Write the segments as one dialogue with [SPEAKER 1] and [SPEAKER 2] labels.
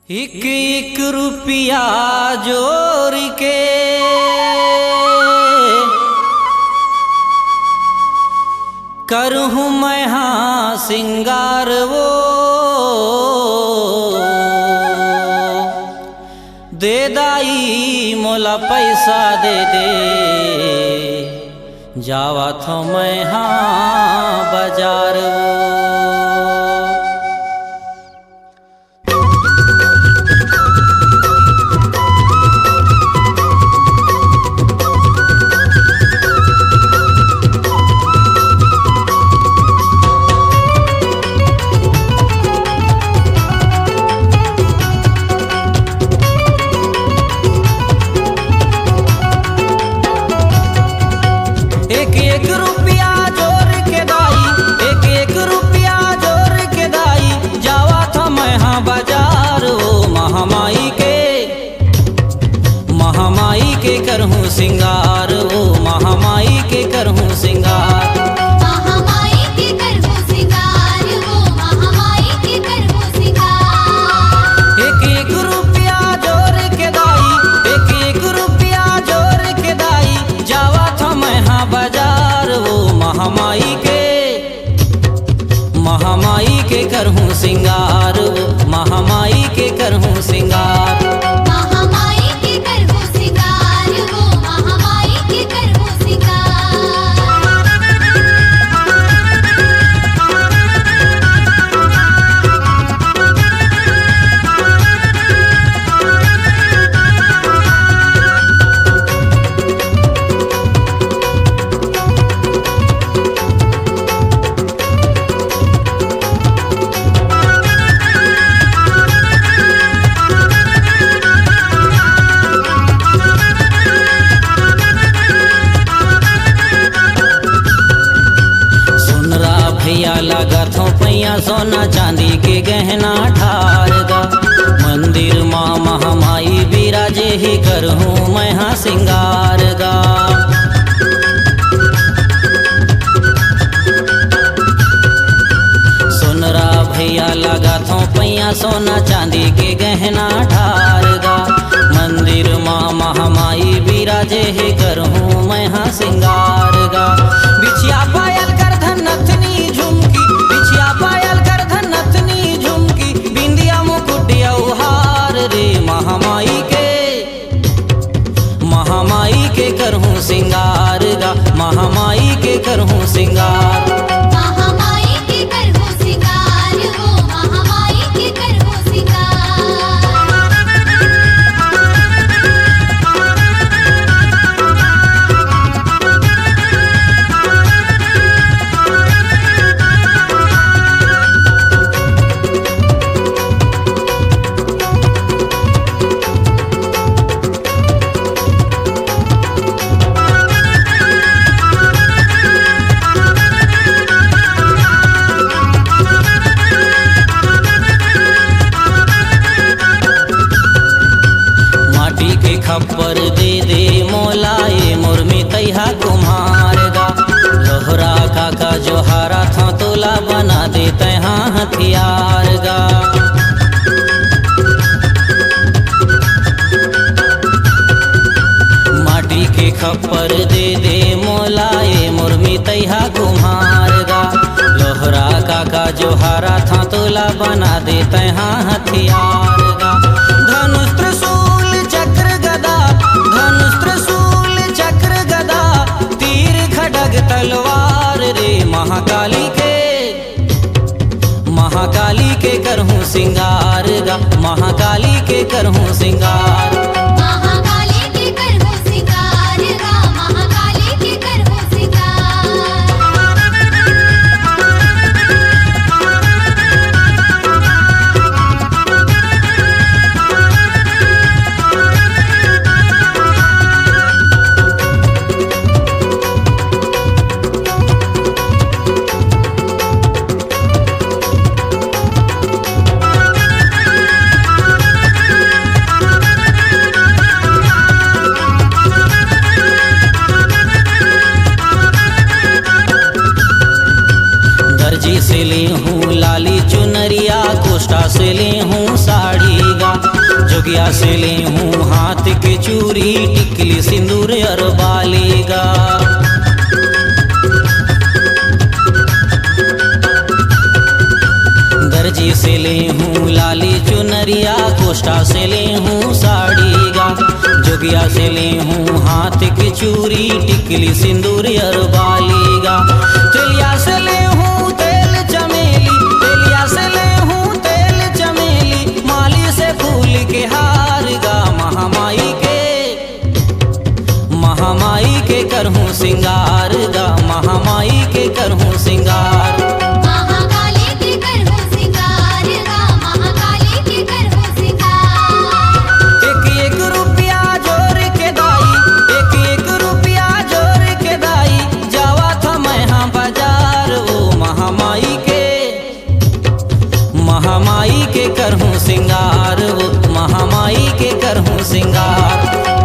[SPEAKER 1] एक एक रुपया जोड़ के करहूँ मैं हाँ सिंगार वो दे दाई मोला पैसा दे दे जावा थो मैं हाँ बाजार वो। एक रुपया जोड़ के दाई, एक रुपया जोड़ के दाई जावा था मैं हाँ बाजार ओ महामाई के करहूँ सिंगार ओ महामाई के करहूँ सिंगार।
[SPEAKER 2] महामाई के करहूँ सिंगार वो महामाई के करहूँ सिंगार।
[SPEAKER 1] एक रुपया जोड़ के दाई, एक रुपया जोड़ के दाई जावा था मैं हाँ बाजार ओ महामाई के करहूँ सिंगार ओ महामाई के करहूँ सिंगार।
[SPEAKER 2] महामाई के करहूँ सिंगार वो महामाई के करहूँ भैया लागत हो पैया सोना चांदी के गहना ठार गा मंदिर माँ महामाई बिराजे ही करहूँ मैं हाँ सिंगार गा। सुनरा भैया लागत हो पैया सोना चांदी के गहना ठार गा मंदिर माँ महामाई बिराजे ही करहूँ मैं हाँ सिंगार गा। बिछिया पायल कर धनथनी झुमकी, बिछिया पायल कर धनथनी झुमकी बिंदिया मुकुटिया उहार रे महामाई के करहूँ सिंगार गा महामाई के करहूँ सिंगार। महामाई के करहूँ सिंगार वो महामाई के करहूँ खप्पर दे दे मोलाए मुर्मी तैहा कुम्हार गा लोहरा काका जोहारा था तोला बना दे तैहा हथियार गा। माटी के खप्पर दे दे मोलाए मुर्मी तैहा कुम्हार गा लोहरा काका जोहारा था तोला बना दे तैहा हथियार गा। धनुष त्रिशूल चक्र गदा, धनुष त्रिशूल चक्र गदा तीर खड्ग तलवार रे महाकाली के करहूँ सिंगार गा महाकाली के करहूँ सिंगार। महाकाली के करहूँ सिंगार गा महाकाली के करहूँ सिंगार। जोगिया से ले हूँ हाथ के चूड़ी टिकली सिंदूर और बालीगा। दर्जी से ले हूँ लाली चुनरिया कोष्टा से ले हूँ साड़ी गा। जोगिया से ले हूँ हाथ की चूड़ी टिकली सिंदूर और बालीगा। तेलिया से ले हूँ तेल चमेली, तेलिया से ले हूँ तेल चमेली, माली से फूल के हार गा। महामाई के करहूँ सिंगार गा, महामाई के करहूँ सिंगार।
[SPEAKER 3] महाकाली के करहूँ सिंगार गा, महाकाली के करहूँ सिंगार।
[SPEAKER 1] एक एक रुपया जोड़ के दाई, एक एक रुपया जोड़ के दाई, जावा था मैं हाँ बाजार। ओ महामाई के करहूँ सिंगार, ओ महामाई के करहूँ सिंगार।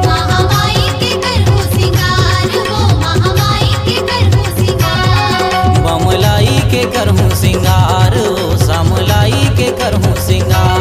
[SPEAKER 3] महामाई के करहूँ सिंगार, वो महामाई के करहूँ सिंगार।
[SPEAKER 2] बमलाई के करहूँ सिंगार, ओ समलाई के करहूँ सिंगार।